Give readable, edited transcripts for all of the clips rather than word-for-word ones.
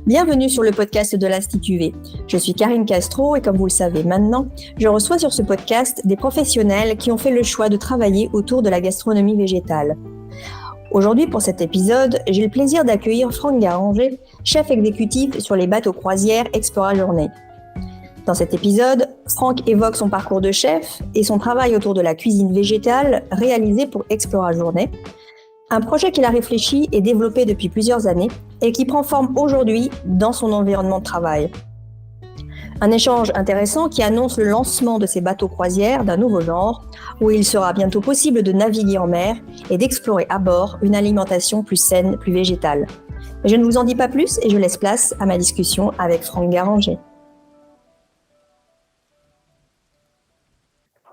Bienvenue sur le podcast de l'Institut V. Je suis Karine Castro et comme vous le savez maintenant, je reçois sur ce podcast des professionnels qui ont fait le choix de travailler autour de la gastronomie végétale. Aujourd'hui, pour cet épisode, j'ai le plaisir d'accueillir Franck Garanger, chef exécutif sur les bateaux croisières Explora Journée. Dans cet épisode, Franck évoque son parcours de chef et son travail autour de la cuisine végétale réalisée pour Explora Journée, un projet qu'il a réfléchi et développé depuis plusieurs années et qui prend forme aujourd'hui dans son environnement de travail. Un échange intéressant qui annonce le lancement de ces bateaux croisières d'un nouveau genre, où il sera bientôt possible de naviguer en mer et d'explorer à bord une alimentation plus saine, plus végétale. Mais je ne vous en dis pas plus et je laisse place à ma discussion avec Franck Garanger.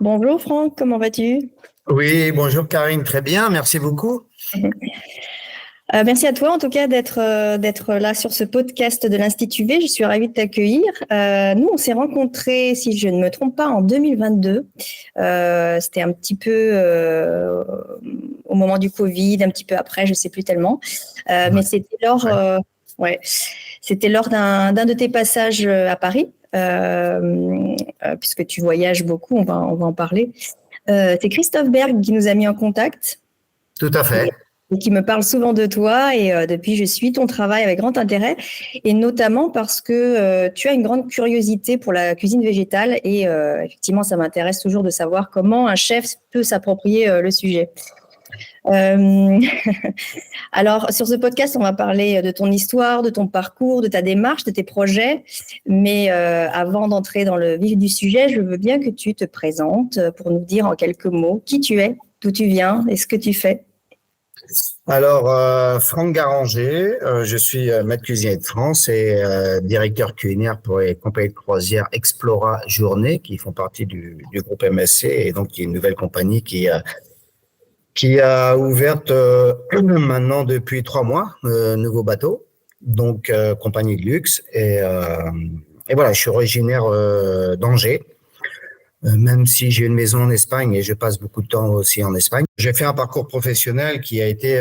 Bonjour Franck, comment vas-tu ? Oui, bonjour Karine, très bien, merci beaucoup. Merci à toi en tout cas d'être là sur ce podcast de l'Institut V. Je suis ravie de t'accueillir. Nous, on s'est rencontrés, si je ne me trompe pas, en 2022. C'était un petit peu au moment du Covid, un petit peu après, je ne sais plus tellement. Mais c'était lors d'un de tes passages à Paris, puisque tu voyages beaucoup, on va en parler. C'est Christophe Berg qui nous a mis en contact. Tout à fait. Et qui me parle souvent de toi et depuis je suis ton travail avec grand intérêt et notamment parce que tu as une grande curiosité pour la cuisine végétale et effectivement ça m'intéresse toujours de savoir comment un chef peut s'approprier le sujet. Alors sur ce podcast on va parler de ton histoire, de ton parcours, de ta démarche, de tes projets, mais avant d'entrer dans le vif du sujet, je veux bien que tu te présentes pour nous dire en quelques mots qui tu es, d'où tu viens et ce que tu fais. Alors, Franck Garanger, je suis maître cuisinier de France et directeur culinaire pour les compagnies de croisière Explora Journée, qui font partie du groupe MSC, et donc qui est une nouvelle compagnie qui a ouverte maintenant depuis 3 mois, nouveau bateau, donc compagnie de luxe. Et voilà, je suis originaire d'Angers. Même si j'ai une maison en Espagne et je passe beaucoup de temps aussi en Espagne. J'ai fait un parcours professionnel qui a été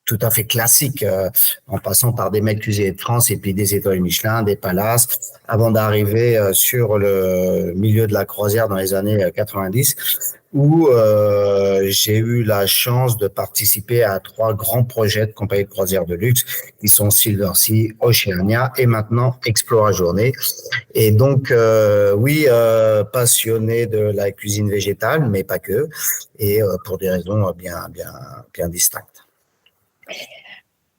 tout à fait classique, en passant par des maîtres cuisiniers de France et puis des étoiles Michelin, des palaces, avant d'arriver sur le milieu de la croisière dans les années 90, où j'ai eu la chance de participer à 3 grands projets de compagnie de croisière de luxe, qui sont Silversea, Oceania et maintenant Explora Journée. Et donc, passionné de la cuisine végétale, mais pas que, et pour des raisons bien distinctes.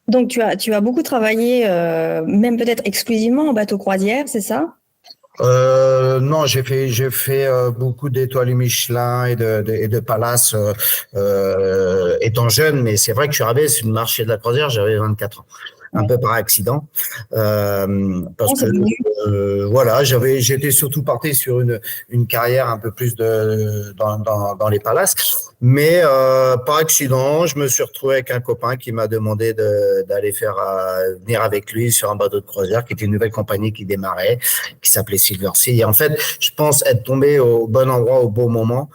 Donc, tu as beaucoup travaillé, même peut-être exclusivement en bateau croisière, c'est ça ? Non, j'ai fait beaucoup d'étoiles Michelin et de palaces étant jeune, mais c'est vrai que je suis arrivé sur le marché de la croisière, j'avais 24 ans. Un peu par accident, parce que voilà, j'étais surtout parti sur une carrière un peu plus dans les palaces, mais par accident, je me suis retrouvé avec un copain qui m'a demandé d'aller venir avec lui sur un bateau de croisière qui était une nouvelle compagnie qui démarrait, qui s'appelait Silversea. Et en fait, je pense être tombé au bon endroit au bon moment.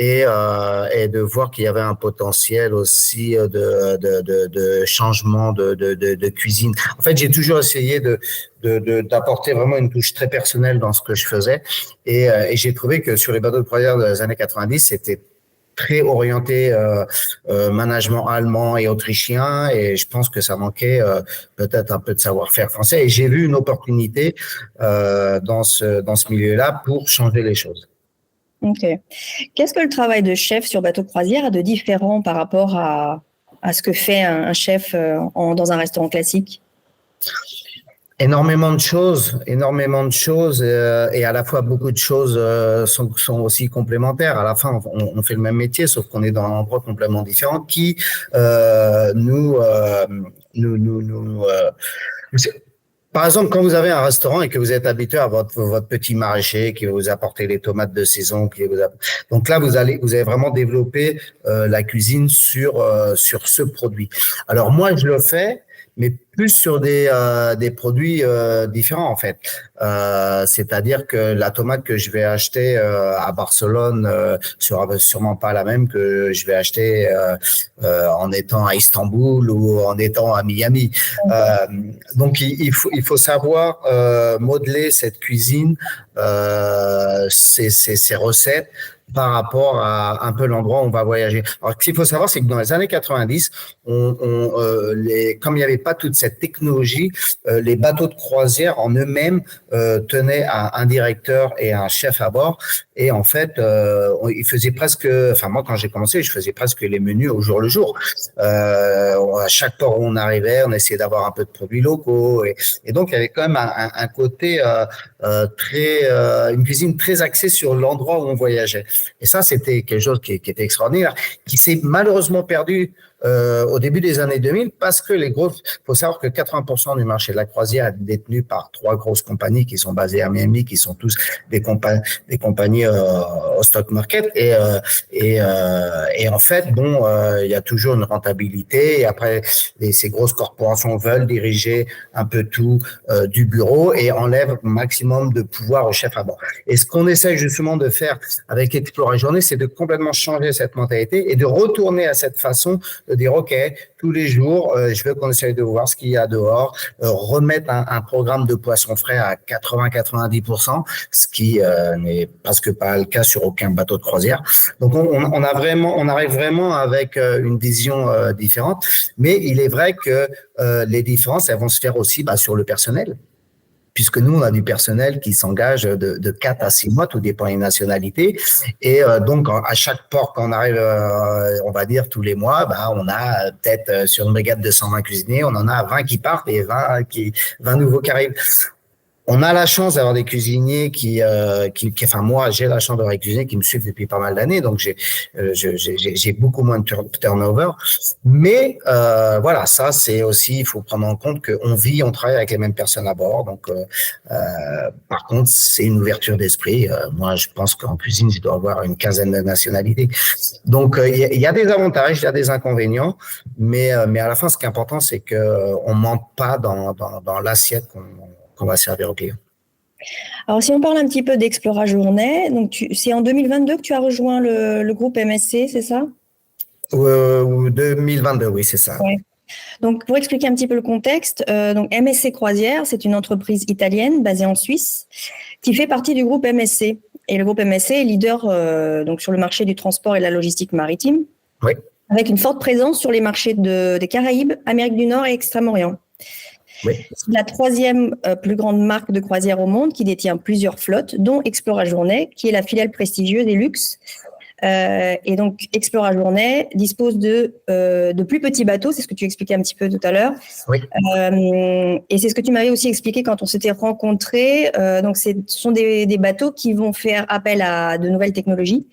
Et de voir qu'il y avait un potentiel aussi de changement de cuisine. En fait, j'ai toujours essayé d'apporter vraiment une touche très personnelle dans ce que je faisais. Et j'ai trouvé que sur les bateaux de croisière des années 90, c'était très orienté management allemand et autrichien, et je pense que ça manquait peut-être un peu de savoir-faire français. Et j'ai vu une opportunité dans ce milieu-là pour changer les choses. Ok. Qu'est-ce que le travail de chef sur bateau de croisière a de différent par rapport à ce que fait un chef dans un restaurant classique ? Énormément de choses, et à la fois beaucoup de choses sont aussi complémentaires. À la fin, on fait le même métier, sauf qu'on est dans un endroit complètement différent qui par exemple, quand vous avez un restaurant et que vous êtes habitué à votre petit maraîcher qui va vous apporter les tomates de saison, donc là vous avez vraiment développé la cuisine sur ce produit. Alors moi je le fais, mais plus sur des produits différents en fait. C'est-à-dire que la tomate que je vais acheter à Barcelone sera sûrement pas la même que je vais acheter en étant à Istanbul ou en étant à Miami. Donc il faut savoir modeler cette cuisine, ces recettes par rapport à un peu l'endroit où on va voyager. Alors, ce qu'il faut savoir, c'est que dans les années 90, comme il n'y avait pas toute cette technologie, les bateaux de croisière en eux-mêmes tenaient un directeur et un chef à bord. Et en fait, ils faisaient presque, enfin moi quand j'ai commencé, je faisais presque les menus au jour le jour. À chaque port où on arrivait, on essayait d'avoir un peu de produits locaux. Et donc, il y avait quand même un côté une cuisine très axée sur l'endroit où on voyageait. Et ça, c'était quelque chose qui était extraordinaire, qui s'est malheureusement perdu au début des années 2000 parce que faut savoir que 80% du marché de la croisière est détenu par 3 grosses compagnies qui sont basées à Miami, qui sont tous des compagnies au stock market et en fait il y a toujours une rentabilité et après ces grosses corporations veulent diriger un peu tout du bureau et enlèvent au maximum de pouvoir au chef à bord. Et ce qu'on essaie justement de faire avec Explore Journée, c'est de complètement changer cette mentalité et de retourner à cette façon de dire OK, tous les jours, je veux qu'on essaye de voir ce qu'il y a dehors, remettre un programme de poissons frais à 80-90%, ce qui n'est presque pas le cas sur aucun bateau de croisière. Donc on arrive vraiment avec une vision différente, mais il est vrai que les différences, elles vont se faire aussi sur le personnel. Puisque nous, on a du personnel qui s'engage de 4 à 6 mois, tout dépend des nationalités. Et donc, à chaque port qu'on arrive, on va dire tous les mois, on a peut-être sur une brigade de 120 cuisiniers, on en a 20 qui partent et 20 nouveaux qui arrivent. On a la chance d'avoir des cuisiniers enfin moi j'ai la chance d'avoir des cuisiniers qui me suivent depuis pas mal d'années, donc j'ai beaucoup moins de turnover. Mais voilà, ça c'est aussi, il faut prendre en compte on travaille avec les mêmes personnes à bord, donc par contre c'est une ouverture d'esprit. Moi je pense qu'en cuisine je dois avoir une quinzaine de nationalités. Donc il y a des avantages, il y a des inconvénients, mais à la fin ce qui est important c'est que on ment pas dans l'assiette qu'on va servir aux clients. Alors, si on parle un petit peu d'Explora Journée, donc c'est en 2022 que tu as rejoint le groupe MSC, c'est ça? 2022, oui, c'est ça. Ouais. Donc, pour expliquer un petit peu le contexte, donc MSC Croisière, c'est une entreprise italienne basée en Suisse qui fait partie du groupe MSC. Et le groupe MSC est leader donc sur le marché du transport et de la logistique maritime, oui, avec une forte présence sur les marchés des Caraïbes, Amérique du Nord et Extrême-Orient. Oui. C'est la 3e plus grande marque de croisière au monde qui détient plusieurs flottes, dont Explora Journée, qui est la filiale prestigieuse et luxe. Et donc, Explora Journée dispose de plus petits bateaux, c'est ce que tu expliquais un petit peu tout à l'heure. Oui. Et c'est ce que tu m'avais aussi expliqué quand on s'était rencontrés. Donc, ce sont des bateaux qui vont faire appel à de nouvelles technologies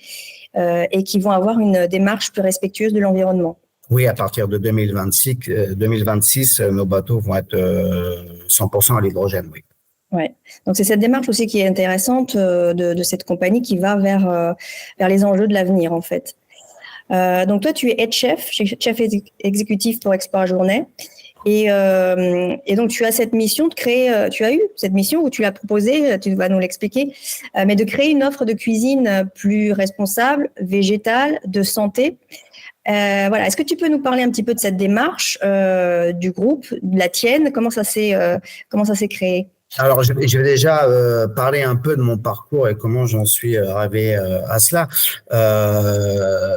et qui vont avoir une démarche plus respectueuse de l'environnement. Oui, à partir de 2026, nos bateaux vont être 100% à l'hydrogène, oui. Ouais. Donc c'est cette démarche aussi qui est intéressante de cette compagnie qui va vers les enjeux de l'avenir en fait. Donc toi tu es head chef exécutif pour Explora Journée et donc tu as cette mission de créer, tu as eu cette mission où tu l'as proposée, tu vas nous l'expliquer, mais de créer une offre de cuisine plus responsable, végétale, de santé. Voilà. Est-ce que tu peux nous parler un petit peu de cette démarche du groupe, de la tienne, comment ça s'est créé? Alors, je vais déjà parler un peu de mon parcours et comment j'en suis arrivé à cela.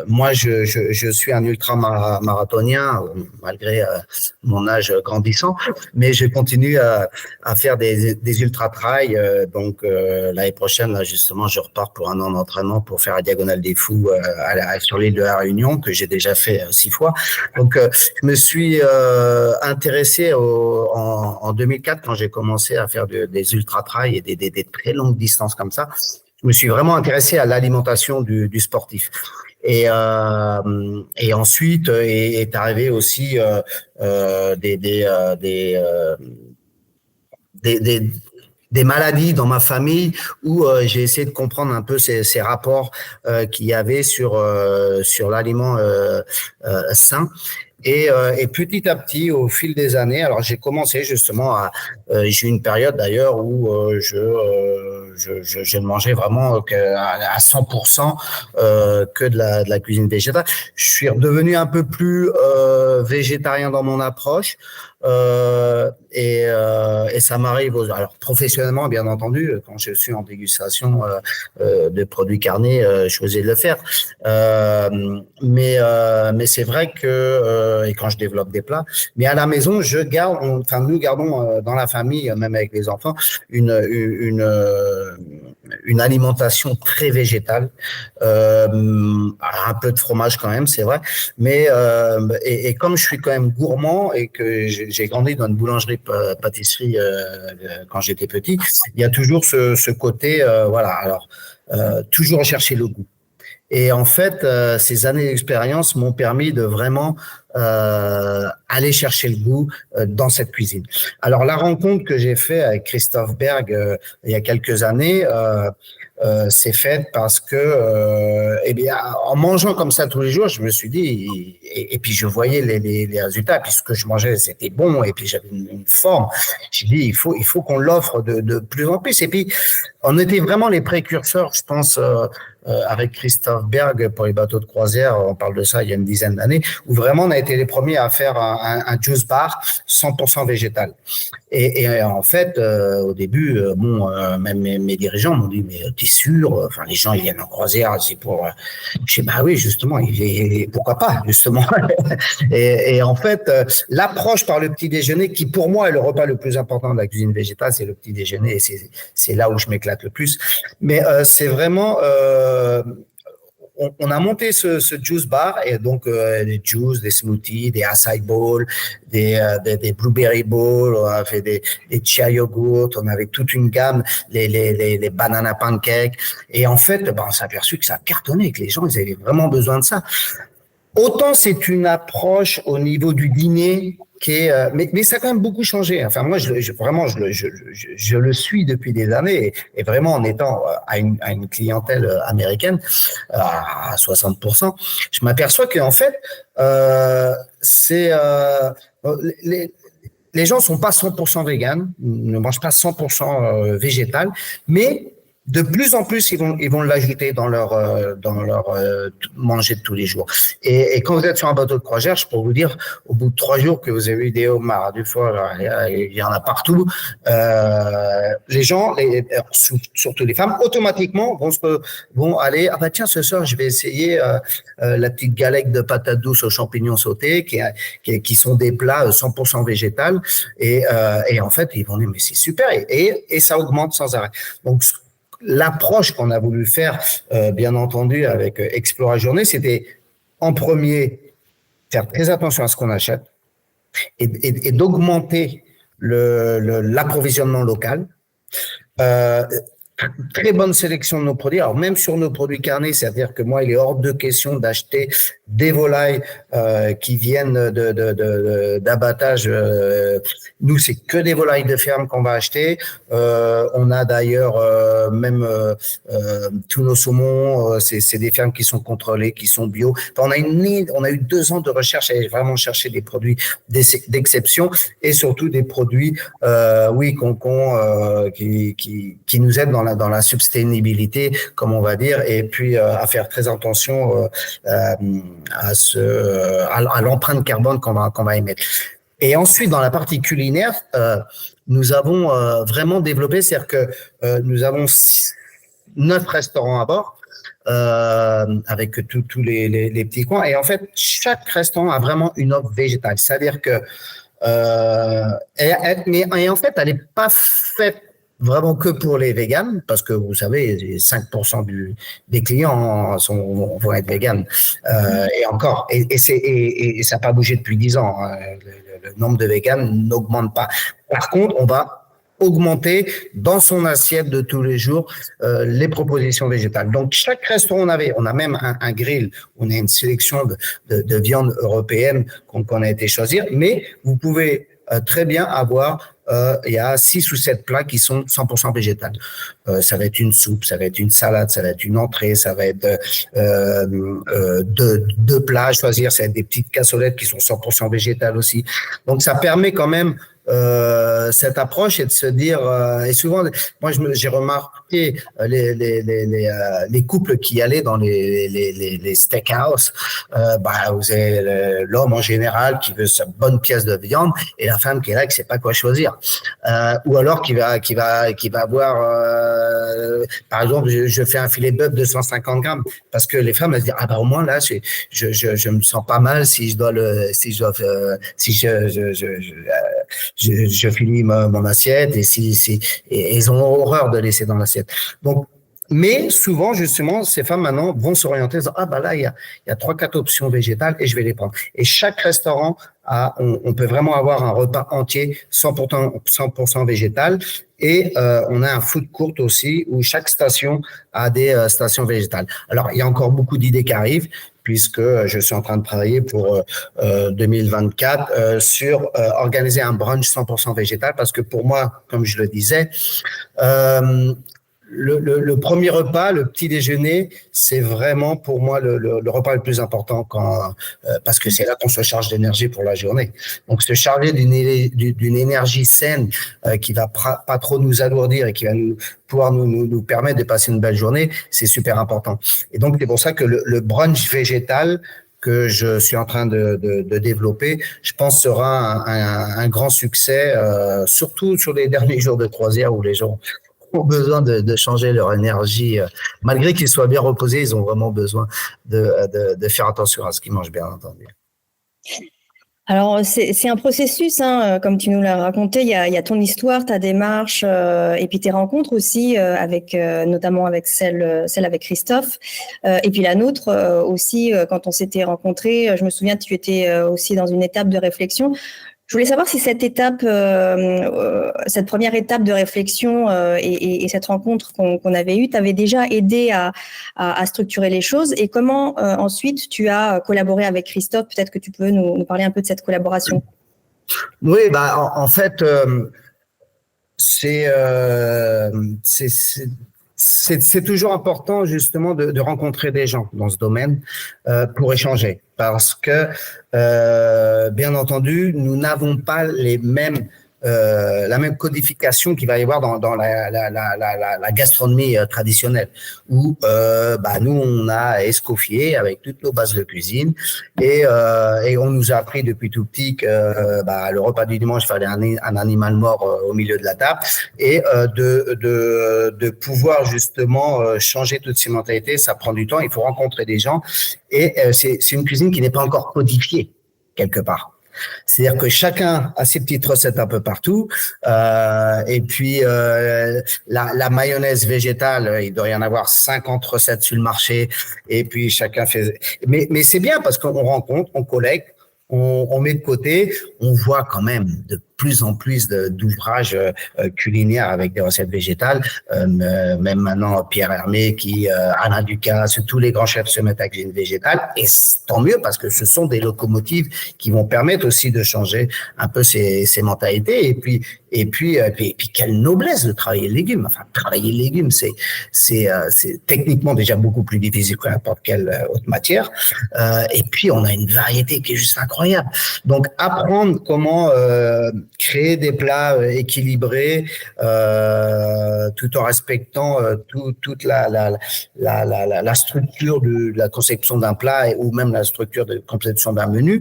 Moi, je suis un ultra-marathonien, malgré mon âge grandissant, mais je continue à faire des ultra-trails. Donc, l'année prochaine, là, justement, je repars pour un an d'entraînement pour faire la Diagonale des Fous sur l'île de la Réunion, que j'ai déjà fait 6 fois. Donc, je me suis intéressé en 2004 quand j'ai commencé à faire des ultra-trails et des très longues distances comme ça. Je me suis vraiment intéressé à l'alimentation du sportif. Et ensuite est arrivé aussi des maladies dans ma famille où j'ai essayé de comprendre un peu ces rapports qu'il y avait sur l'aliment sain. Et petit à petit, au fil des années, alors j'ai commencé justement j'ai eu une période d'ailleurs où je ne mangeais vraiment à 100% que de la cuisine végétale. Je suis redevenu un peu plus végétarien dans mon approche. Et ça m'arrive alors professionnellement bien entendu quand je suis en dégustation de produits carnés, je choisis de le faire, mais c'est vrai que et quand je développe des plats, mais à la maison nous gardons dans la famille, même avec les enfants, une alimentation très végétale, un peu de fromage quand même, c'est vrai, mais et comme je suis quand même gourmand et que j'ai grandi dans une boulangerie-pâtisserie quand j'étais petit, il y a toujours ce côté, voilà, alors toujours rechercher le goût. Et en fait, ces années d'expérience m'ont permis de vraiment aller chercher le goût dans cette cuisine. Alors, la rencontre que j'ai faite avec Christophe Berg il y a quelques années, c'est faite parce que, eh bien, en mangeant comme ça tous les jours, je me suis dit, et puis je voyais les résultats, puis ce que je mangeais, c'était bon, et puis j'avais une forme. J'ai dit, il faut qu'on l'offre de plus en plus. Et puis, on était vraiment les précurseurs, je pense, avec Christophe Berg pour les bateaux de croisière, on parle de ça il y a une dizaine d'années, où vraiment on a été les premiers à faire un juice bar 100% végétal. Et en fait, au début, même mes dirigeants m'ont dit, mais t'es sûr? Enfin, les gens, ils viennent en croisière, c'est pour... Je sais, bah oui, justement, pourquoi pas, justement. Et en fait, l'approche par le petit déjeuner, qui pour moi est le repas le plus important de la cuisine végétale, c'est le petit déjeuner, et c'est là où je m'éclate le plus. Mais c'est vraiment... on a monté ce juice bar et donc des juices, des smoothies, des acai bowls, des blueberry bowls, on a fait des chia yogurt, on avait toute une gamme, les banana pancakes. Et en fait, on s'est aperçu que ça cartonnait, que les gens, ils avaient vraiment besoin de ça. Autant c'est une approche au niveau du dîner qui est, mais ça a quand même beaucoup changé. Enfin, moi, je le suis depuis des années et vraiment en étant à une clientèle américaine à 60%, je m'aperçois qu'en fait, les gens sont pas 100% véganes, ne mangent pas 100% végétal, mais de plus en plus, ils vont l'ajouter dans leur manger de tous les jours. Et quand vous êtes sur un bateau de croisière, je peux vous dire, au bout de 3 jours que vous avez eu des homards, du foie, il y en a partout. Les gens, surtout les femmes, automatiquement vont aller. Ah bah tiens, ce soir, je vais essayer la petite galette de patates douces aux champignons sautés, qui sont des plats 100% végétales. Et en fait, ils vont dire mais c'est super et ça augmente sans arrêt. Donc l'approche qu'on a voulu faire, bien entendu, avec Explora Journée, c'était en premier faire très attention à ce qu'on achète et d'augmenter l'approvisionnement local. Très bonne sélection de nos produits. Alors même sur nos produits carnés, c'est-à-dire que moi, il est hors de question d'acheter des volailles qui viennent d'abattage. Nous, c'est que des volailles de ferme qu'on va acheter. On a d'ailleurs même tous nos saumons, c'est des fermes qui sont contrôlées, qui sont bio. Enfin, on a eu 2 ans de recherche à vraiment chercher des produits d'exception et surtout des produits, qui nous aident dans la sustainabilité, comme on va dire, et puis à faire très attention à l'empreinte carbone qu'on va émettre. Et ensuite, dans la partie culinaire, nous avons vraiment développé, c'est-à-dire que nous avons 9 restaurants à bord, avec tous les petits coins. Et en fait, chaque restaurant a vraiment une offre végétale. C'est-à-dire que et en fait, elle n'est pas faite vraiment que pour les véganes, parce que vous savez, 5% des clients vont être véganes. Et encore, et ça n'a pas bougé depuis 10 ans. Hein. Le nombre de véganes n'augmente pas. Par contre, on va augmenter dans son assiette de tous les jours les propositions végétales. Donc, chaque restaurant, on a même un grill, on a une sélection de viande européenne qu'on a été choisir, mais vous pouvez très bien avoir il y a 6 ou 7 plats qui sont 100% végétal. Ça va être une soupe, ça va être une salade, ça va être une entrée, ça va être deux plats à choisir, ça va être des petites cassolettes qui sont 100% végétales aussi. Donc, ça permet quand même cette approche et de se dire et souvent moi j'ai remarqué les couples qui allaient dans les steakhouse, vous avez l'homme en général qui veut sa bonne pièce de viande et la femme qui est là qui sait pas quoi choisir, ou alors qui va avoir par exemple je fais un filet de bœuf de 150 grammes parce que les femmes elles se disent au moins là je me sens pas mal si je finis mon assiette et et ils ont horreur de laisser dans l'assiette. Donc, mais souvent, justement, ces femmes maintenant vont s'orienter en disant là, il y a 3-4 options végétales et je vais les prendre. Et chaque restaurant on peut vraiment avoir un repas entier 100% végétal. Et on a un food court aussi où chaque station a des stations végétales. Alors, il y a encore beaucoup d'idées qui arrivent puisque je suis en train de travailler pour 2024 sur organiser un brunch 100% végétal parce que pour moi, comme je le disais, le premier repas, le petit déjeuner, c'est vraiment pour moi le repas le plus important parce que c'est là qu'on se charge d'énergie pour la journée. Donc se charger d'une énergie saine qui va pas trop nous alourdir et qui va pouvoir nous permettre de passer une belle journée, c'est super important. Et donc c'est pour ça que le brunch végétal que je suis en train de développer, je pense sera un grand succès, surtout sur les derniers jours de croisière où les gens ont besoin de changer leur énergie. Malgré qu'ils soient bien reposés, ils ont vraiment besoin de faire attention à ce qu'ils mangent, bien entendu. Alors, c'est un processus, comme tu nous l'as raconté, il y a ton histoire, ta démarche, et puis tes rencontres aussi, notamment avec celle avec Christophe, et puis la nôtre aussi, quand on s'était rencontrés, je me souviens que tu étais aussi dans une étape de réflexion. Je voulais savoir si cette première étape de réflexion et cette rencontre qu'on avait eue t'avait déjà aidé à structurer les choses et comment ensuite tu as collaboré avec Christophe. Peut-être que tu peux nous parler un peu de cette collaboration. Oui, en fait, c'est toujours important justement de rencontrer des gens dans ce domaine pour échanger parce que bien entendu nous n'avons pas la même codification qu'il va y avoir dans la gastronomie traditionnelle où nous on a Escoffier avec toutes nos bases de cuisine et on nous a appris depuis tout petit que le repas du dimanche il fallait un animal mort au milieu de la table et de pouvoir justement changer toutes ces mentalités, ça prend du temps, il faut rencontrer des gens et c'est une cuisine qui n'est pas encore codifiée quelque part. C'est-à-dire que chacun a ses petites recettes un peu partout. Et puis, la mayonnaise végétale, il doit y en avoir 50 recettes sur le marché. Et puis, chacun fait… Mais c'est bien parce qu'on rencontre, on collecte, on met de côté, on voit quand même de plus en plus d'ouvrages culinaires avec des recettes végétales. Même maintenant, Pierre Hermé, Alain Ducasse, tous les grands chefs se mettent à cuisine végétale. Et tant mieux parce que ce sont des locomotives qui vont permettre aussi de changer un peu ces mentalités. Et puis, quelle noblesse de travailler le légume. Enfin, travailler le légume, c'est techniquement déjà beaucoup plus difficile que n'importe quelle autre matière. Et puis, on a une variété qui est juste incroyable. Donc, apprendre comment créer des plats équilibrés tout en respectant toute la structure de la conception d'un plat ou même la structure de conception d'un menu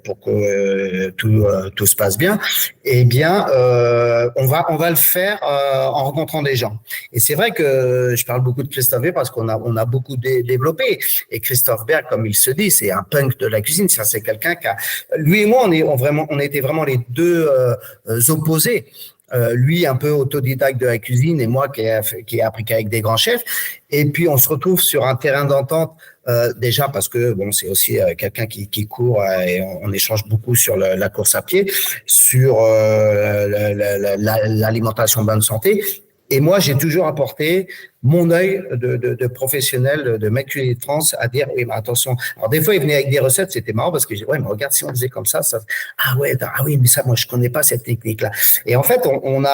pour que tout se passe bien. Eh bien, on va le faire en rencontrant des gens. Et c'est vrai que je parle beaucoup de Christophe Berg parce qu'on a beaucoup développé. Et Christophe Berg, comme il se dit, c'est un punk de la cuisine. Ça, c'est quelqu'un qui a… Lui et moi, on était vraiment les deux opposés. Lui un peu autodidacte de la cuisine et moi qui ai appris qu'avec des grands chefs. Et puis on se retrouve sur un terrain d'entente déjà parce que c'est aussi quelqu'un qui court et on échange beaucoup sur la course à pied, sur l'alimentation bonne santé. Et moi, j'ai toujours apporté mon œil de professionnel, de mec cuisinier de France, à dire, oui, mais attention. Alors, des fois, il venait avec des recettes, c'était marrant parce que je dis, ouais, mais regarde, si on faisait comme ça, ah ouais, ah oui, mais ça, moi, je connais pas cette technique-là. Et en fait, on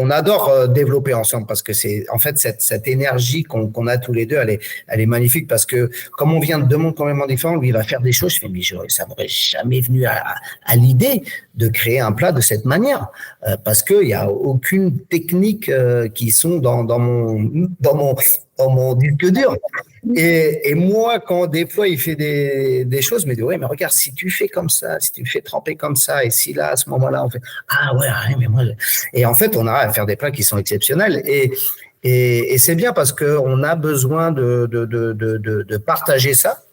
adore développer ensemble parce que c'est, en fait, cette énergie qu'on a tous les deux, elle est magnifique parce que comme on vient de deux mondes complètement différents, lui, il va faire des choses, je fais, mais ça m'aurait jamais venu à l'idée de créer un plat de cette manière parce qu'il y a aucune technique qui sont dans mon disque dur. Et moi, quand des fois il fait des choses, je me dis ouais, mais regarde, si tu fais comme ça, si tu fais tremper comme ça, et si là à ce moment-là on fait ah ouais, mais moi, et en fait on arrive à faire des plats qui sont exceptionnels et c'est bien parce que on a besoin de partager ça.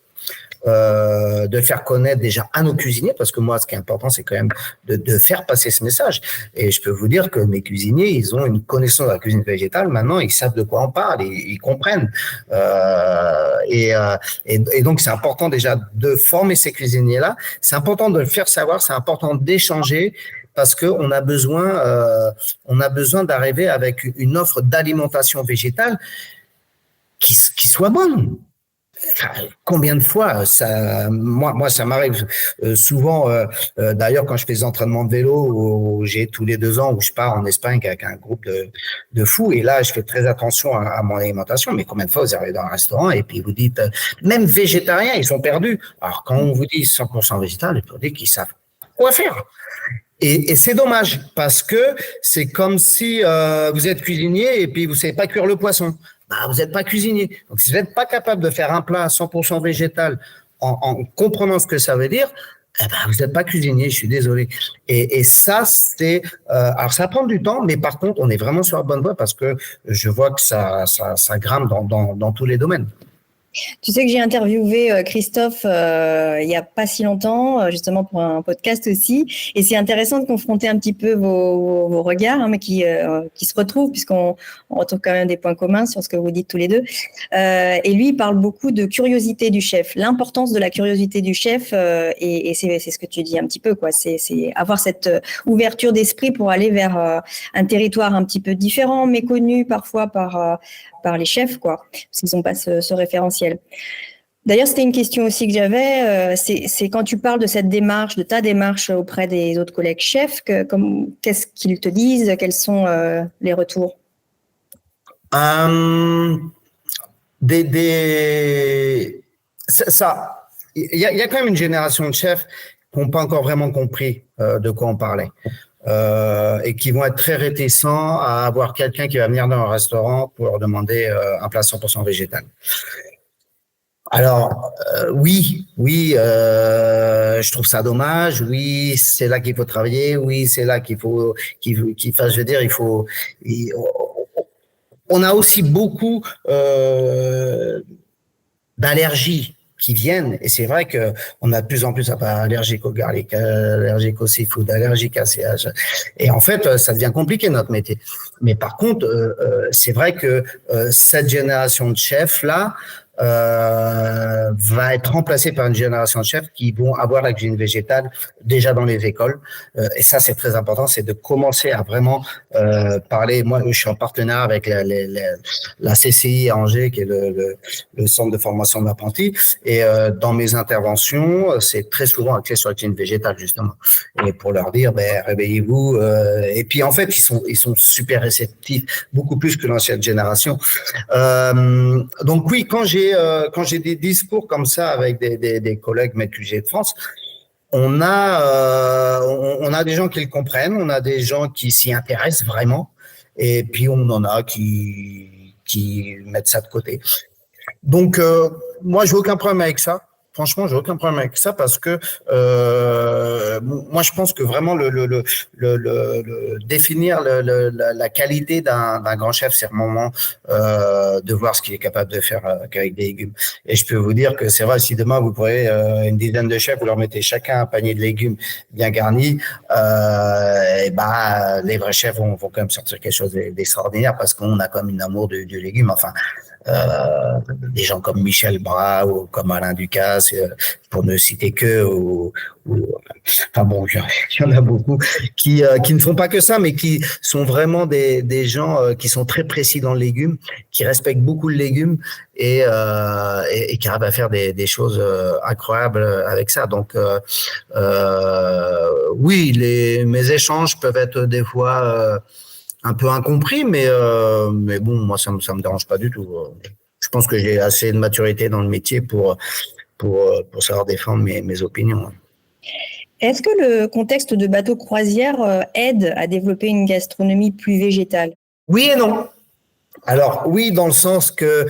De faire connaître déjà à nos cuisiniers, parce que moi, ce qui est important, c'est quand même de faire passer ce message. Et je peux vous dire que mes cuisiniers, ils ont une connaissance de la cuisine végétale. Maintenant, ils savent de quoi on parle, ils comprennent. Et donc, c'est important déjà de former ces cuisiniers-là. C'est important de le faire savoir. C'est important d'échanger. Parce que on a besoin d'arriver avec une offre d'alimentation végétale qui soit bonne. Combien de fois moi ça m'arrive souvent d'ailleurs quand je fais des entraînements de vélo où j'ai tous les 2 ans où je pars en Espagne avec un groupe de fous et là je fais très attention à mon alimentation, mais combien de fois vous arrivez dans un restaurant et puis vous dites même végétariens ils sont perdus, alors quand on vous dit 100% végétal, vous dites qu'ils savent quoi faire. Et c'est dommage parce que c'est comme si vous êtes cuisinier et puis vous savez pas cuire le poisson. Bah, vous n'êtes pas cuisinier. Donc, si vous n'êtes pas capable de faire un plat à 100% végétal en comprenant ce que ça veut dire, eh ben, vous n'êtes pas cuisinier, je suis désolé. Et ça, c'est... alors, ça prend du temps, mais par contre, on est vraiment sur la bonne voie parce que je vois que ça grimpe dans tous les domaines. Tu sais que j'ai interviewé Christophe il n'y a pas si longtemps, justement pour un podcast aussi. Et c'est intéressant de confronter un petit peu vos regards, hein, mais qui se retrouvent, puisqu'on retrouve quand même des points communs sur ce que vous dites tous les deux. Et lui, il parle beaucoup de curiosité du chef, l'importance de la curiosité du chef. Et c'est ce que tu dis un petit peu, quoi. C'est avoir cette ouverture d'esprit pour aller vers un territoire un petit peu différent, méconnu parfois par les chefs, quoi, parce qu'ils n'ont pas ce référentiel. D'ailleurs, c'était une question aussi que j'avais, c'est quand tu parles de cette démarche, de ta démarche auprès des autres collègues chefs, qu'est-ce qu'ils te disent, quels sont les retours? Ça, il y a quand même une génération de chefs qui n'ont pas encore vraiment compris de quoi on parlait. Et qui vont être très réticents à avoir quelqu'un qui va venir dans un restaurant pour leur demander un plat 100% végétal. Alors, oui, je trouve ça dommage. Oui, c'est là qu'il faut travailler. Oui, c'est là qu'il faut, je veux dire, on a aussi beaucoup d'allergies qui viennent, et c'est vrai que on a de plus en plus allergique au garlic, allergique au seafood, allergique à CH. Et en fait, ça devient compliqué notre métier. Mais par contre, c'est vrai que cette génération de chefs là va être remplacée par une génération de chefs qui vont avoir la cuisine végétale déjà dans les écoles. Et ça, c'est très important, c'est de commencer à vraiment parler. Moi, je suis en partenaire avec la CCI à Angers, qui est le centre de formation d'apprentis. Et dans mes interventions, c'est très souvent axé sur la cuisine végétale, justement. Et pour leur dire, réveillez-vous. Et puis, en fait, ils sont super réceptifs, beaucoup plus que l'ancienne génération. Donc oui, quand j'ai des discours comme ça avec des collègues maîtres cuisiniers de France, on a des gens qui le comprennent, on a des gens qui s'y intéressent vraiment, et puis on en a qui mettent ça de côté. Donc moi, j'ai aucun problème avec ça. Franchement, j'ai aucun problème avec ça parce que moi, je pense que vraiment le définir la qualité d'un grand chef, c'est vraiment de voir ce qu'il est capable de faire avec des légumes. Et je peux vous dire que c'est vrai, si demain vous prenez une dizaine de chefs, vous leur mettez chacun un panier de légumes bien garni, les vrais chefs vont quand même sortir quelque chose d'extraordinaire parce qu'on a quand même un amour du légume. Enfin. des gens comme Michel Bras ou comme Alain Ducasse, pour ne citer que, enfin bon, il y en a beaucoup qui ne font pas que ça, mais qui sont vraiment des gens qui sont très précis dans le légume, qui respectent beaucoup le légume et qui arrivent à faire des choses incroyables avec ça. Donc, oui, mes échanges peuvent être des fois un peu incompris, mais bon, moi, ça me dérange pas du tout. Je pense que j'ai assez de maturité dans le métier pour savoir défendre mes opinions. Est-ce que le contexte de bateau croisière aide à développer une gastronomie plus végétale? Oui et non. Alors oui, dans le sens que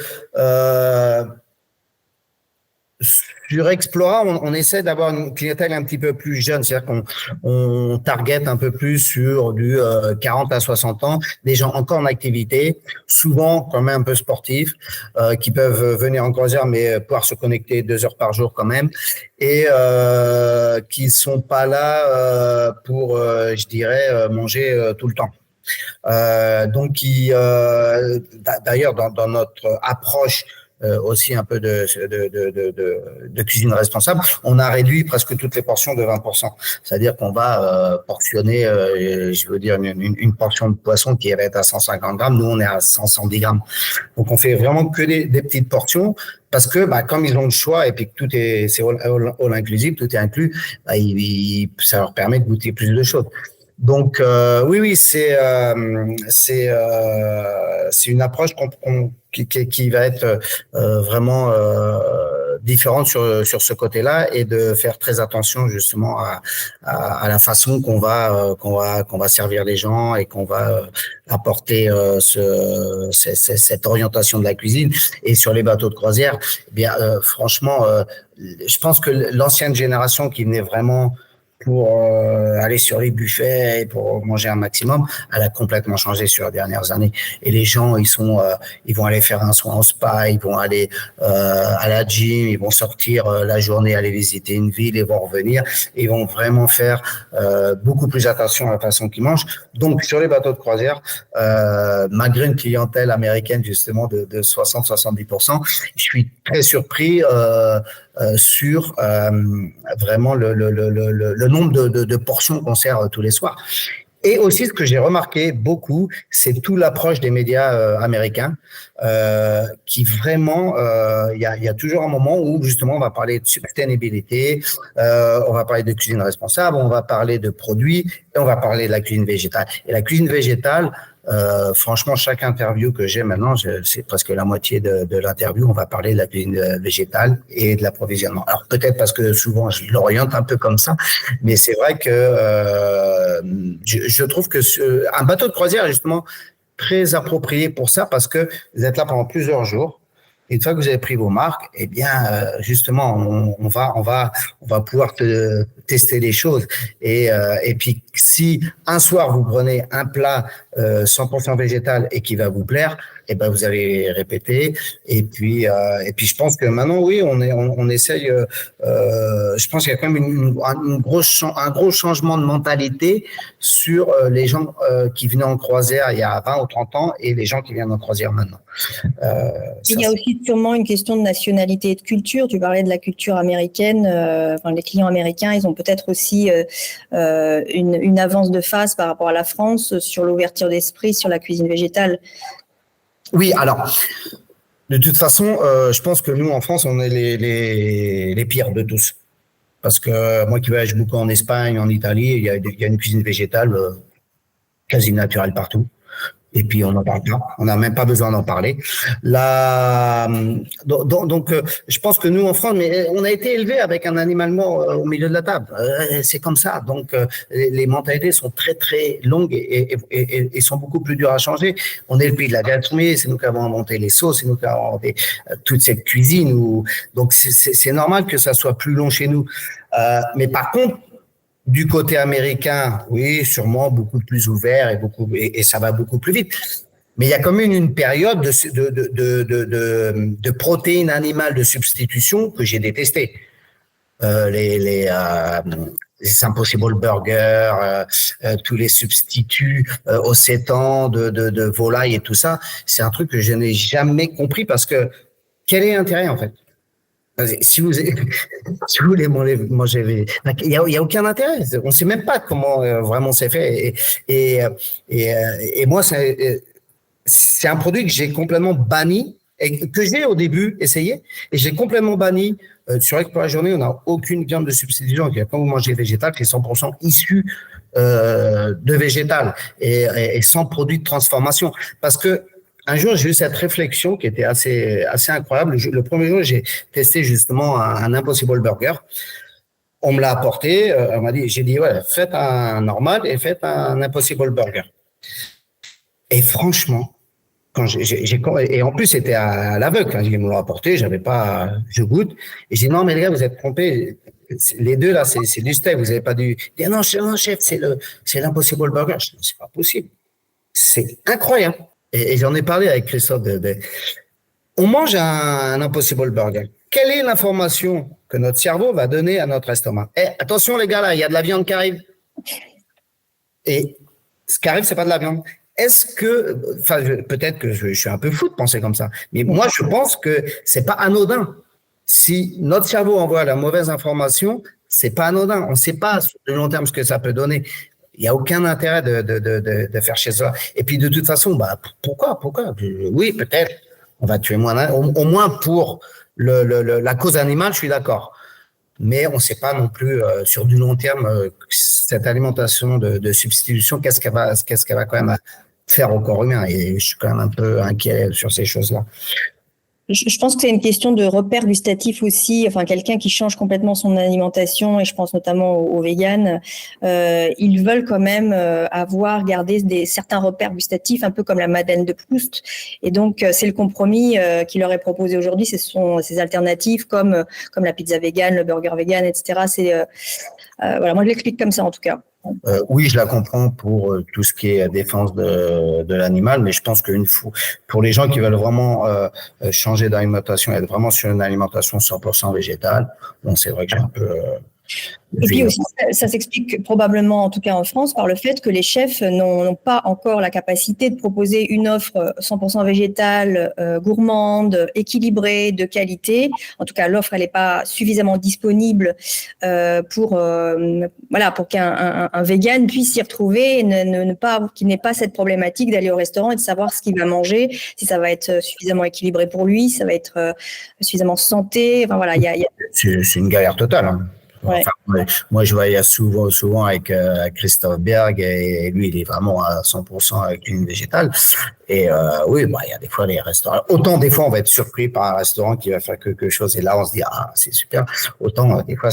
sur Explora, on essaie d'avoir une clientèle un petit peu plus jeune, c'est-à-dire qu'on target un peu plus sur du 40 à 60 ans, des gens encore en activité, souvent quand même un peu sportifs, qui peuvent venir en croisière mais pouvoir se connecter 2 heures par jour quand même, et qui sont pas là pour, je dirais, manger tout le temps. Donc, d'ailleurs, dans notre approche aussi un peu de cuisine responsable, on a réduit presque toutes les portions de 20%. C'est-à-dire qu'on va portionner, je veux dire, une portion de poisson qui va être à 150 grammes. Nous, on est à 110 grammes. Donc, on fait vraiment que des petites portions parce que, comme ils ont le choix et puis que c'est all inclusive, tout est inclus, ça leur permet de goûter plus de choses. Donc oui, c'est une approche qui va être vraiment différente sur ce côté-là et de faire très attention justement à la façon qu'on va servir les gens et qu'on va apporter cette orientation de la cuisine. Et sur les bateaux de croisière, eh bien franchement, je pense que l'ancienne génération qui venait vraiment pour aller sur les buffets et pour manger un maximum, elle a complètement changé sur les dernières années. Et les gens, ils vont aller faire un soin au spa, ils vont aller à la gym, ils vont sortir la journée, aller visiter une ville et vont revenir. Et ils vont vraiment faire beaucoup plus attention à la façon qu'ils mangent. Donc, sur les bateaux de croisière, malgré une clientèle américaine justement de 60-70%, je suis très surpris sur vraiment le nombre de portions qu'on sert tous les soirs. Et aussi, ce que j'ai remarqué beaucoup, c'est toute l'approche des médias américains qui vraiment, il y a toujours un moment où justement on va parler de sustainabilité, on va parler de cuisine responsable, on va parler de produits et on va parler de la cuisine végétale. Et la cuisine végétale, franchement, chaque interview que j'ai maintenant, c'est presque la moitié de l'interview, on va parler de la cuisine végétale et de l'approvisionnement. Alors peut-être parce que souvent je l'oriente un peu comme ça, mais c'est vrai que je trouve que un bateau de croisière est justement très approprié pour ça parce que vous êtes là pendant plusieurs jours. Et une fois que vous avez pris vos marques, eh bien, justement, on va pouvoir tester les choses. Et puis, si un soir vous prenez un plat 100% végétal et qui va vous plaire, eh ben vous allez répéter. Et puis, je pense que maintenant, oui, on essaye. Je pense qu'il y a quand même un gros changement de mentalité sur les gens qui venaient en croisière il y a 20 ou 30 ans et les gens qui viennent en croisière maintenant. Il y a aussi sûrement une question de nationalité et de culture. Tu parlais de la culture américaine. Les clients américains, ils ont peut-être aussi une avance de phase par rapport à la France sur l'ouverture d'esprit sur la cuisine végétale. Oui, alors, de toute façon, je pense que nous, en France, on est les pires de tous. Parce que moi qui voyage beaucoup en Espagne, en Italie, il y a une cuisine végétale quasi naturelle partout. Et puis, on n'en parle pas. On n'a même pas besoin d'en parler. Donc, je pense que nous, en France, mais on a été élevés avec un animal mort au milieu de la table. C'est comme ça. Donc, les mentalités sont très, très longues et sont beaucoup plus dures à changer. On est le pays de la gastronomie. C'est nous qui avons inventé les sauces. C'est nous qui avons inventé toute cette cuisine. Donc, c'est normal que ça soit plus long chez nous. Mais par contre, du côté américain, oui, sûrement beaucoup plus ouvert et ça va beaucoup plus vite. Mais il y a quand même une période de protéines animales de substitution que j'ai détestée. les Impossible Burger, tous les substituts au sétan de volaille et tout ça, c'est un truc que je n'ai jamais compris parce que quel est l'intérêt en fait? Si vous, si vous voulez manger, il y a aucun intérêt. On sait même pas comment vraiment c'est fait. Et moi, c'est un produit que j'ai complètement banni et que j'ai au début essayé et j'ai complètement banni. Sur pour la journée, on n'a aucune viande de substitution. Quand vous mangez végétal, c'est 100% issu de végétal et sans produit de transformation. Parce que un jour, j'ai eu cette réflexion qui était assez incroyable. Le premier jour, j'ai testé justement un Impossible Burger. On me l'a apporté. On m'a dit, j'ai dit, ouais, faites un normal et faites un Impossible Burger. Et franchement, et en plus, c'était à l'aveugle. Quand ils me l'ont apporté, j'avais pas, je goûte. Et j'ai dit, non, mais les gars, vous êtes trompés. Les deux, là, c'est du steak. Vous n'avez pas du. Il dit, non, chef, c'est l'Impossible Burger. Je dis, c'est pas possible. C'est incroyable. Et j'en ai parlé avec Christophe. On mange un Impossible Burger. Quelle est l'information que notre cerveau va donner à notre estomac? Attention, les gars, là, il y a de la viande qui arrive. Et ce qui arrive, c'est pas de la viande. Est-ce que, enfin, peut-être que je suis un peu fou de penser comme ça, mais moi, je pense que c'est pas anodin. Si notre cerveau envoie la mauvaise information, c'est pas anodin. On ne sait pas sur le long terme ce que ça peut donner. Il n'y a aucun intérêt de faire chez soi. Et puis, de toute façon, pourquoi? Oui, peut-être, on va tuer moins, au moins pour la cause animale, je suis d'accord. Mais on ne sait pas non plus sur du long terme cette alimentation de substitution, qu'est-ce qu'elle va quand même faire au corps humain. Et je suis quand même un peu inquiet sur ces choses-là. Je pense que c'est une question de repère gustatif aussi. Enfin, quelqu'un qui change complètement son alimentation, et je pense notamment aux véganes, ils veulent quand même garder certains repères gustatifs, un peu comme la Madeleine de Proust. Et donc, c'est le compromis qui leur est proposé aujourd'hui. Ce sont ces alternatives comme la pizza végane, le burger végane, etc. Voilà, moi je l'explique comme ça en tout cas. Oui, je la comprends pour tout ce qui est défense de l'animal, mais je pense pour les gens qui veulent vraiment changer d'alimentation et être vraiment sur une alimentation 100% végétale, bon, c'est vrai que j'ai un peu Et puis aussi, ça s'explique probablement, en tout cas en France, par le fait que les chefs n'ont pas encore la capacité de proposer une offre 100% végétale, gourmande, équilibrée, de qualité. En tout cas, l'offre, elle n'est pas suffisamment disponible pour qu'un vegan puisse s'y retrouver et qu'il n'ait pas cette problématique d'aller au restaurant et de savoir ce qu'il va manger, si ça va être suffisamment équilibré pour lui, si ça va être suffisamment santé. Enfin voilà, c'est une galère totale. Hein. Ouais. Enfin, moi, je voyais souvent avec Christophe Berg et lui, il est vraiment à 100% avec une végétale. Et oui, il y a des fois les restaurants. Autant des fois, on va être surpris par un restaurant qui va faire quelque chose et là, on se dit c'est super. Autant des fois,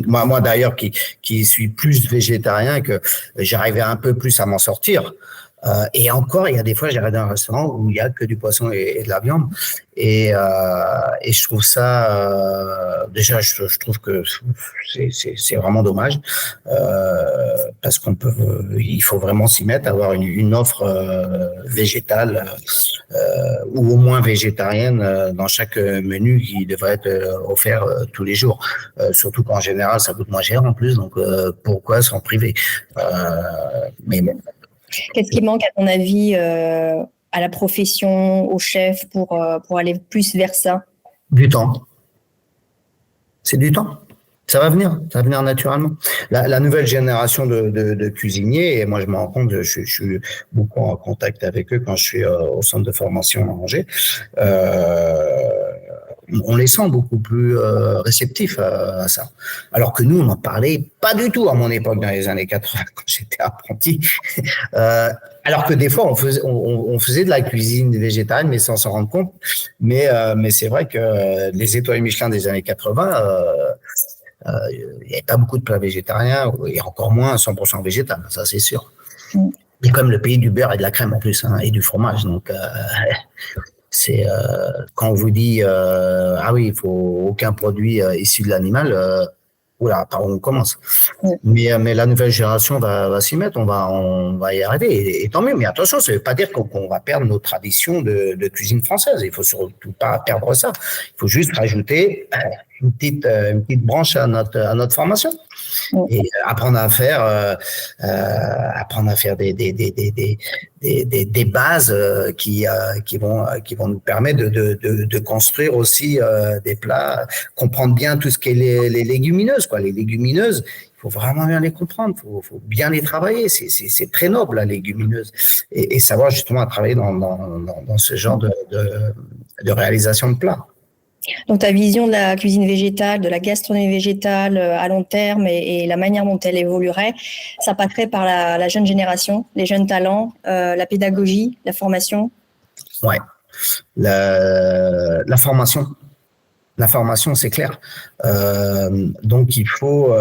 moi d'ailleurs qui suis plus végétarien que j'arrivais un peu plus à m'en sortir. Et encore, il y a des fois, j'arrive dans un restaurant où il n'y a que du poisson et de la viande. Et je trouve ça, déjà, je trouve que c'est vraiment dommage parce il faut vraiment s'y mettre, avoir une offre végétale ou au moins végétarienne dans chaque menu qui devrait être offert tous les jours. Surtout qu'en général, ça coûte moins cher en plus. Donc, pourquoi s'en priver? Mais bon. Qu'est-ce qui manque, à ton avis, à la profession, au chef, pour aller plus vers ça? Du temps. C'est du temps. Ça va venir naturellement. La nouvelle génération de cuisiniers, et moi je me rends compte, je suis beaucoup en contact avec eux quand je suis au centre de formation à Angers. On les sent beaucoup plus réceptifs à ça. Alors que nous, on n'en parlait pas du tout à mon époque, dans les années 80, quand j'étais apprenti. Alors que des fois, on faisait de la cuisine végétale, mais sans s'en rendre compte. Mais c'est vrai que les étoiles Michelin des années 80, il n'y avait pas beaucoup de plats végétariens, et encore moins 100% végétal, ça c'est sûr. Et comme le pays du beurre et de la crème en plus, et du fromage. Donc, c'est quand on vous dit oui, il faut aucun produit issu de l'animal, par où on commence. Mais la nouvelle génération va s'y mettre, on va y arriver, et tant mieux. Mais attention, ça ne veut pas dire qu'on va perdre nos traditions de cuisine française. Il faut surtout pas perdre ça. Il faut juste rajouter une petite branche à notre formation. Et apprendre à faire des bases qui vont nous permettre de construire aussi des plats, comprendre bien tout ce qui est les légumineuses, quoi. Les légumineuses, il faut vraiment bien les comprendre, faut bien les travailler. C'est très noble, la légumineuse, et savoir justement travailler dans ce genre de réalisation de plats. Donc, ta vision de la cuisine végétale, de la gastronomie végétale à long terme et la manière dont elle évoluerait, ça passerait par la jeune génération, les jeunes talents, la pédagogie, la formation. Ouais, la formation. La formation, c'est clair. Donc, il faut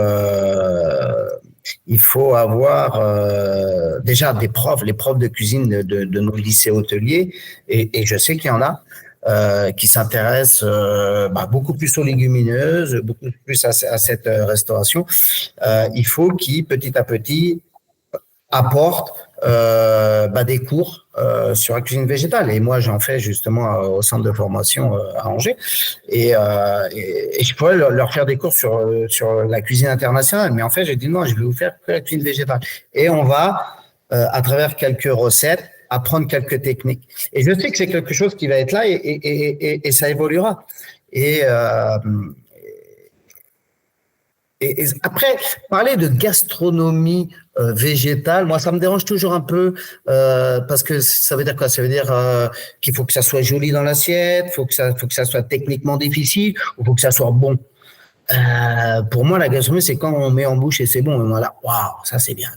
avoir déjà les profs de cuisine de nos lycées hôteliers, et je sais qu'il y en a. Qui s'intéressent beaucoup plus aux légumineuses, beaucoup plus à cette restauration. Il faut qu'ils, petit à petit, apportent des cours sur la cuisine végétale. Et moi, j'en fais justement au centre de formation à Angers. Et je pourrais leur faire des cours sur la cuisine internationale. Mais en fait, j'ai dit non, je vais vous faire que la cuisine végétale. Et on va, à travers quelques recettes, apprendre quelques techniques. Et je sais que c'est quelque chose qui va être là et ça évoluera. Et après, parler de gastronomie végétale, moi, ça me dérange toujours un peu parce que ça veut dire quoi? Ça veut dire qu'il faut que ça soit joli dans l'assiette, faut que ça soit techniquement difficile, ou faut que ça soit bon. Pour moi, la gastronomie, c'est quand on met en bouche et c'est bon. Et voilà, waouh, ça c'est bien.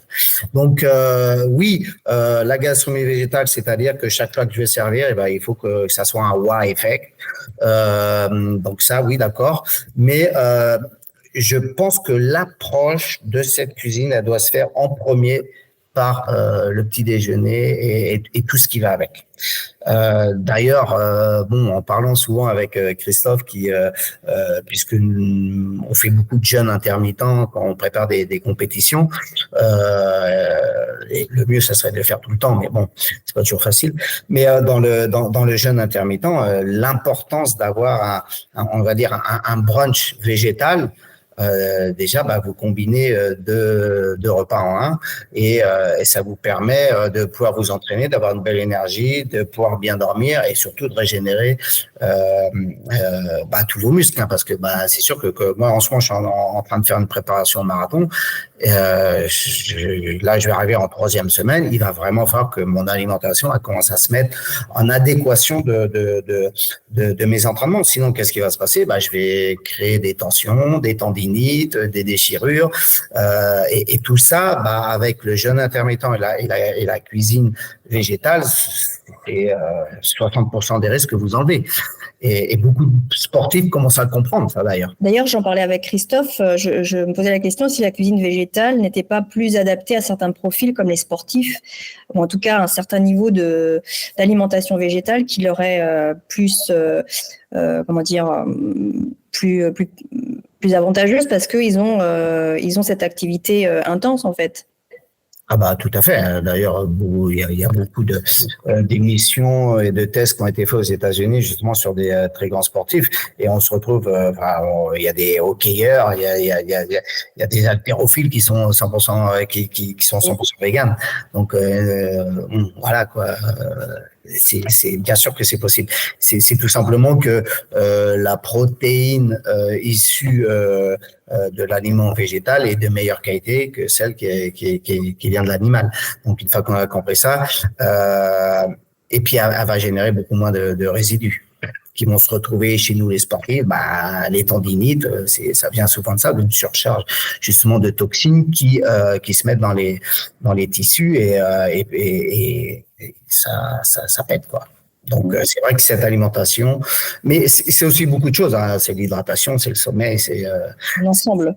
Donc oui, la gastronomie végétale, c'est-à-dire que chaque plat que je vais servir, il faut que ça soit un wow effect. Donc ça, oui, d'accord. Mais je pense que l'approche de cette cuisine, elle doit se faire en premier par le petit déjeuner et tout ce qui va avec. D'ailleurs, en parlant souvent avec Christophe, puisque on fait beaucoup de jeûnes intermittents quand on prépare des compétitions, et le mieux, ça serait de le faire tout le temps, mais bon, c'est pas toujours facile. Mais dans le jeûne intermittent, l'importance d'avoir on va dire un brunch végétal. Déjà, vous combinez deux repas en un et ça vous permet de pouvoir vous entraîner, d'avoir une belle énergie, de pouvoir bien dormir et surtout de régénérer tous vos muscles, parce que c'est sûr que moi en ce moment je suis en train de faire une préparation marathon. Là, je vais arriver en 3e semaine. Il va vraiment falloir que mon alimentation commence à se mettre en adéquation de mes entraînements. Sinon, qu'est-ce qui va se passer? Je vais créer des tensions, des tendinites, des déchirures, et tout ça, avec le jeûne intermittent et la cuisine végétale, c'est 60% des risques que vous enlevez. Et beaucoup de sportifs commencent à le comprendre, ça d'ailleurs. D'ailleurs, j'en parlais avec Christophe, je me posais la question si la cuisine végétale n'était pas plus adaptée à certains profils comme les sportifs, ou en tout cas un certain niveau d'alimentation végétale qui leur est plus avantageuse parce qu'ils ont cette activité intense en fait. Tout à fait. D'ailleurs, il y a beaucoup d'émissions et de tests qui ont été faits aux États-Unis justement sur des très grands sportifs, et on se retrouve, il y a des hockeyeurs, il y a des haltérophiles qui sont 100% qui sont 100% véganes. Donc voilà quoi. C'est bien sûr que c'est possible. C'est tout simplement que la protéine issue de l'aliment végétal est de meilleure qualité que celle qui vient de l'animal. Donc une fois qu'on a compris ça, et puis elle va générer beaucoup moins de résidus qui vont se retrouver chez nous les sportifs. Les tendinites, ça vient souvent de ça, d'une surcharge justement de toxines qui se mettent dans les tissus et ça pète quoi. Donc c'est vrai que cette alimentation, mais c'est aussi beaucoup de choses, hein. C'est l'hydratation, c'est le sommeil, c'est l'ensemble.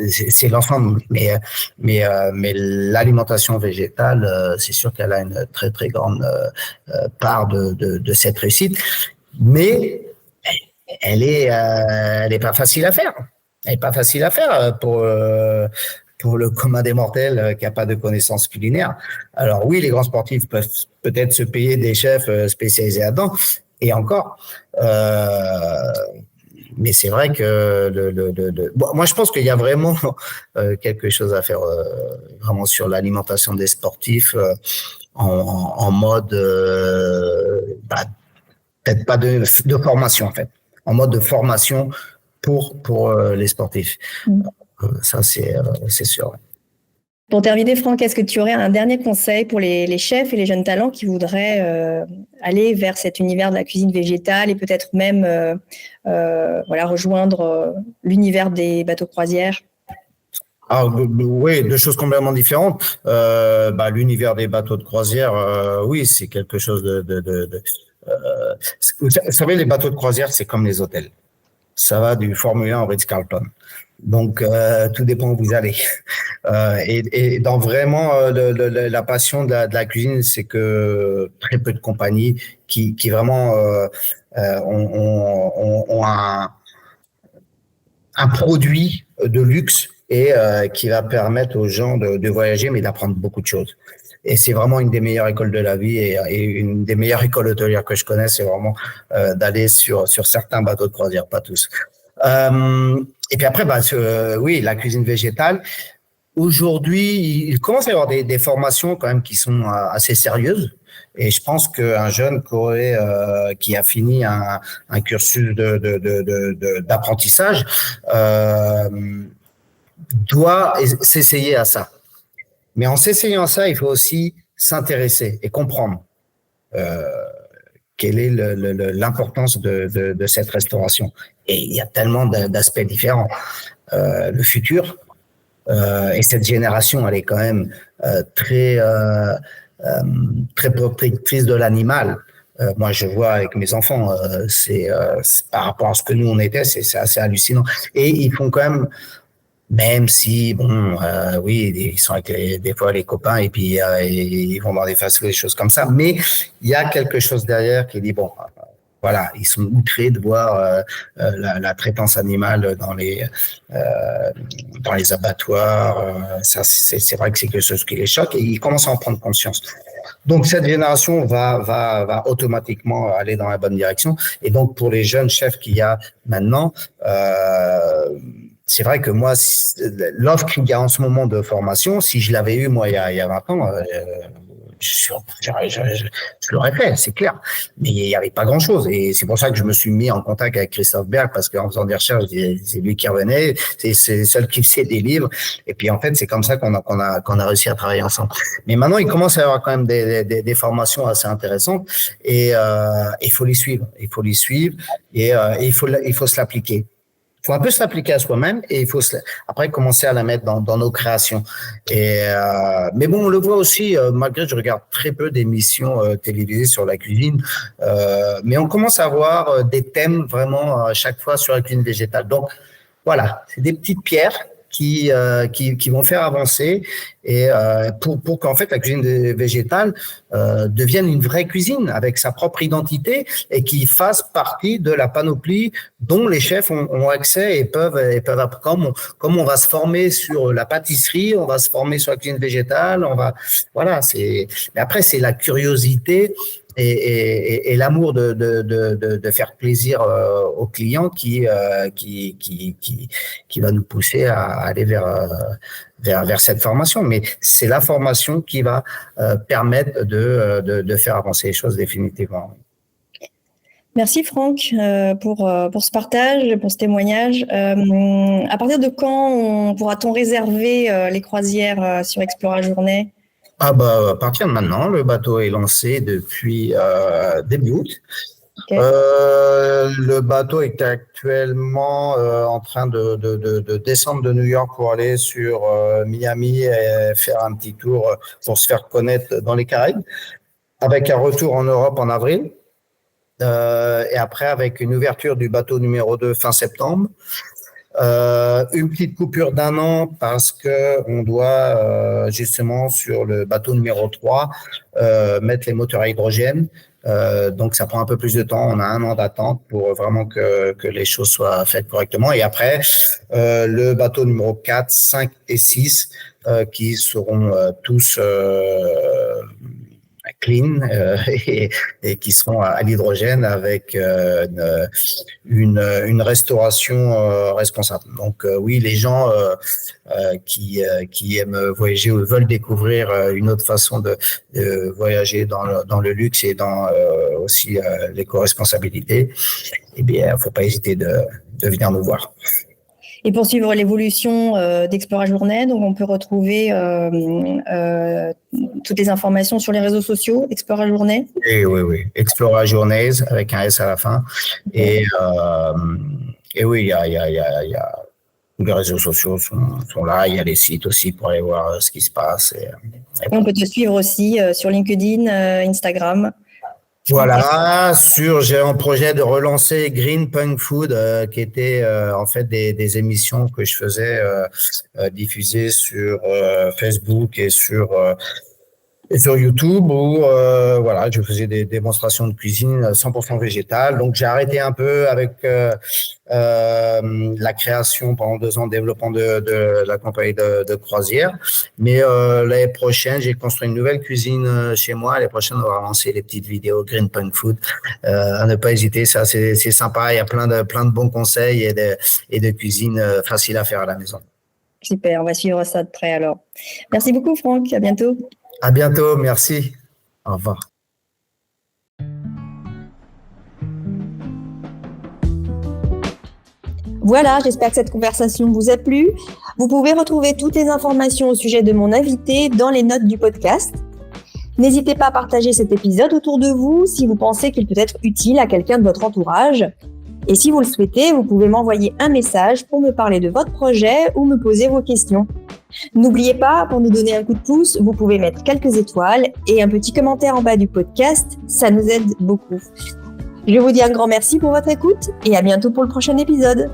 C'est l'ensemble, mais l'alimentation végétale, c'est sûr qu'elle a une très très grande part de cette réussite, mais elle est pas facile à faire. Elle est pas facile à faire pour le commun des mortels qui n'a pas de connaissances culinaires. Alors oui, les grands sportifs peuvent peut-être se payer des chefs spécialisés là-dedans, et encore, mais c'est vrai que bon, moi je pense qu'il y a vraiment quelque chose à faire vraiment sur l'alimentation des sportifs en mode peut-être pas de formation en fait, en mode de formation pour les sportifs. Ça c'est sûr. Pour terminer, Franck, est-ce que tu aurais un dernier conseil pour les chefs et les jeunes talents qui voudraient aller vers cet univers de la cuisine végétale et peut-être même rejoindre l'univers des bateaux croisières? Oui, deux choses complètement différentes. L'univers des bateaux de croisière, oui, c'est quelque chose vous savez, les bateaux de croisière, c'est comme les hôtels. Ça va du Formule 1 au Ritz-Carlton. Donc, tout dépend où vous allez. Et dans vraiment la passion de la cuisine, c'est que très peu de compagnies qui vraiment ont un produit de luxe et qui va permettre aux gens de voyager, mais d'apprendre beaucoup de choses. Et c'est vraiment une des meilleures écoles de la vie et une des meilleures écoles hôtelières que je connais, c'est vraiment d'aller sur certains bateaux de croisière, pas tous. Et puis après, oui, la cuisine végétale. Aujourd'hui, il commence à y avoir des formations quand même qui sont assez sérieuses. Et je pense qu'un jeune qui a fini un cursus d'apprentissage doit s'essayer à ça. Mais en s'essayant à ça, il faut aussi s'intéresser et comprendre quelle est l'importance de cette restauration. Et il y a tellement d'aspects différents. Le futur, et cette génération, elle est quand même très protectrice de l'animal. Moi, je vois avec mes enfants, c'est par rapport à ce que nous on était, c'est assez hallucinant. Et ils font quand même si oui, ils sont avec des fois les copains et puis ils vont dans des fast-food, des choses comme ça. Mais il y a quelque chose derrière qui dit voilà, ils sont outrés de voir la traitance animale dans les abattoirs. Ça, c'est vrai que c'est quelque chose qui les choque et ils commencent à en prendre conscience. Donc cette génération va automatiquement aller dans la bonne direction. Et donc pour les jeunes chefs qu'il y a maintenant, c'est vrai que moi, l'offre qu'il y a en ce moment de formation, si je l'avais eu moi il y a 20 ans, je l'aurais fait, c'est clair. Mais il n'y avait pas grand-chose. Et c'est pour ça que je me suis mis en contact avec Christophe Berg, parce qu'en faisant des recherches, c'est lui qui revenait, c'est seul qui faisait des livres. Et puis en fait, c'est comme ça qu'on a réussi à travailler ensemble. Mais maintenant, il commence à y avoir quand même des formations assez intéressantes et il faut les suivre. Il faut les suivre et il faut se l'appliquer. Il faut un peu se l'appliquer à soi-même et il faut après commencer à la mettre dans nos créations. Mais bon, on le voit aussi, malgré que je regarde très peu d'émissions télévisées sur la cuisine, mais on commence à avoir des thèmes vraiment à chaque fois sur la cuisine végétale. Donc voilà, c'est des petites pierres qui vont faire avancer et pour qu'en fait la cuisine végétale devienne une vraie cuisine avec sa propre identité et qui fasse partie de la panoplie dont les chefs ont accès et peuvent comme on va se former sur la pâtisserie, on va se former sur la cuisine végétale, mais après c'est la curiosité et l'amour de faire plaisir aux clients qui va nous pousser à aller vers cette formation. Mais c'est la formation qui va permettre de faire avancer les choses définitivement. Merci Franck pour ce partage, pour ce témoignage. À partir de quand pourra-t-on réserver les croisières sur Explora Journée ? À partir de maintenant, le bateau est lancé depuis début août. Okay. Le bateau est actuellement en train de descendre de New York pour aller sur Miami et faire un petit tour pour se faire connaître dans les Caraïbes, avec un retour en Europe en avril. Et après, avec une ouverture du bateau numéro 2 fin septembre. Une petite coupure d'1 an parce que on doit justement sur le bateau numéro 3 mettre les moteurs à hydrogène. Donc ça prend un peu plus de temps. On a 1 an d'attente pour vraiment que les choses soient faites correctement. Et après, le bateau numéro 4, 5 et 6 qui seront tous clean et qui seront à l'hydrogène avec une restauration responsable. Donc oui, les gens qui aiment voyager ou veulent découvrir une autre façon de voyager dans le luxe et dans aussi l'éco-responsabilité, eh bien, faut pas hésiter de venir nous voir. Et pour suivre l'évolution d'Explora Journée, donc on peut retrouver toutes les informations sur les réseaux sociaux, Explora Journée. Et oui, Explora Journées avec un S à la fin. Et oui, il y a tous les réseaux sociaux sont là. Il y a les sites aussi pour aller voir ce qui se passe. Et on peut te suivre aussi sur LinkedIn, Instagram. Voilà, j'ai un projet de relancer Green Punk Food, qui était en fait des émissions que je faisais diffusées sur Facebook et sur YouTube où voilà, je faisais des démonstrations de cuisine 100% végétale. Donc j'ai arrêté un peu avec la création pendant 2 ans, développement de la compagnie de croisière. Mais l'année prochaine, j'ai construit une nouvelle cuisine chez moi. L'année prochaine, on va lancer les petites vidéos Green Punk Food. À ne pas hésiter, ça c'est sympa. Il y a plein de bons conseils et de cuisine facile à faire à la maison. Super, on va suivre ça de près alors. Merci beaucoup Franck, à bientôt. À bientôt, merci. Au revoir. Voilà, j'espère que cette conversation vous a plu. Vous pouvez retrouver toutes les informations au sujet de mon invité dans les notes du podcast. N'hésitez pas à partager cet épisode autour de vous si vous pensez qu'il peut être utile à quelqu'un de votre entourage. Et si vous le souhaitez, vous pouvez m'envoyer un message pour me parler de votre projet ou me poser vos questions. N'oubliez pas, pour nous donner un coup de pouce, vous pouvez mettre quelques étoiles et un petit commentaire en bas du podcast, ça nous aide beaucoup. Je vous dis un grand merci pour votre écoute et à bientôt pour le prochain épisode.